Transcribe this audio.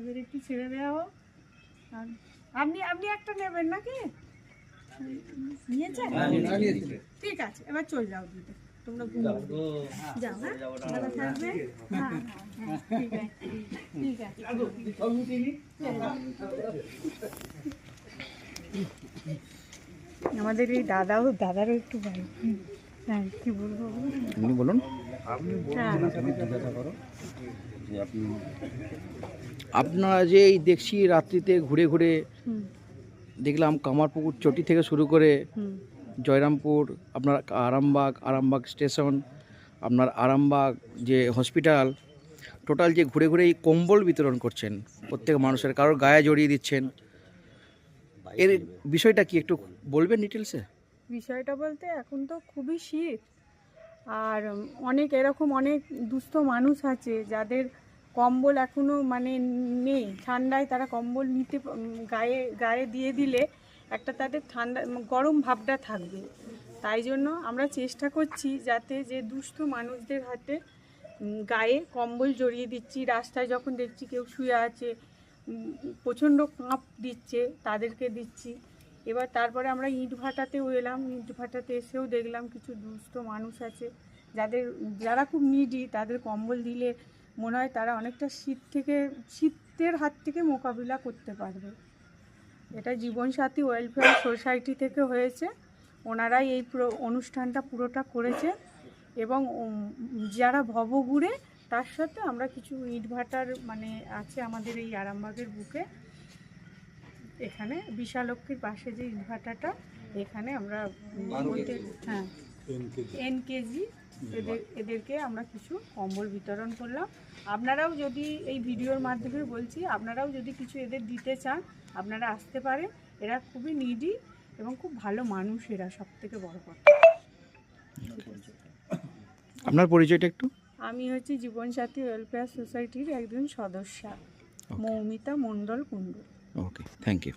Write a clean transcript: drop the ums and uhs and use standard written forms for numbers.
এদের একটু ছেড়ে দেওয়া হোক। আপনি আপনি একটা নেবেন নাকি? নিয়েছেন? ঠিক আছে, এবার চলে যাও দিদি, তোমরা ঘুমিয়ে যাও। হ্যাঁ, ভালো থাকবে। হ্যাঁ হ্যাঁ ঠিক আছে, ঠিক আছে। আমাদের এই দাদারও একটু ভাই। হ্যাঁ, কি বলবো আপনি বলুন। আপনারা যে এই দেখছি রাত্রিতে ঘুরে ঘুরে দেখলাম কামারপুকুর চটি থেকে শুরু করে জয়রামপুর, আপনার আরামবাগ স্টেশন, আপনার আরামবাগ যে হসপিটাল, টোটাল যে ঘুরে ঘুরে এই কম্বল বিতরণ করছেন প্রত্যেক মানুষের, কারোর গায়ে জড়িয়ে দিচ্ছেন, এর বিষয়টা কি একটু বলবেন ডিটেলসে? বিষয়টা বলতে এখন তো খুবই শীত, আর অনেক দুস্থ মানুষ আছে যাদের কম্বল এখনও মানে নেই। ঠান্ডায় তারা কম্বল নিতে গায়ে দিয়ে দিলে একটা তাদের ঠান্ডা গরম ভাবটা থাকবে। তাই জন্য আমরা চেষ্টা করছি যাতে যে দুস্থ মানুষদের হাতে গায়ে কম্বল জড়িয়ে দিচ্ছি। রাস্তায় যখন দেখছি কেউ শুয়ে আছে, প্রচণ্ড কাঁপ দিচ্ছে, তাদেরকে দিচ্ছি। এবার তারপরে আমরা ইটভাটাতেও এলাম। ইটভাটাতে এসেও দেখলাম কিছু দুস্থ মানুষ আছে যারা খুব নিডি, তাদের কম্বল দিলে মনে হয় তারা অনেকটা শীতের হাত থেকে মোকাবিলা করতে পারবে। এটা জীবনসাথী ওয়েলফেয়ার সোসাইটি থেকে হয়েছে, ওনারাই এই অনুষ্ঠানটা পুরোটা করেছে। এবং যারা ভবঘুরে তার সাথে আমরা কিছু ইটভাটার মানে আছে আমাদের এই আরামবাগের বুকে, এখানে বিশালক্ষীর পাশে যে ইটভাটাটা, এখানে আমরা হ্যাঁ এনকেজি এদেরকে আমরা কিছু কম্বল বিতরণ করলাম। আপনারাও যদি এই ভিডিওর মাধ্যমে বলছি, আপনারাও যদি কিছু এদের দিতে চান আপনারা আসতে পারেন। এরা খুবই নিডি এবং খুব ভালো মানুষ, এরা সব থেকে বড় কথা। আপনার পরিচয়টা একটু? আমি হচ্ছি জীবনসাথী ওয়েলফেয়ার সোসাইটির একজন সদস্যা, মৌমিতা মণ্ডল কুণ্ডু। ওকে, থ্যাংক ইউ।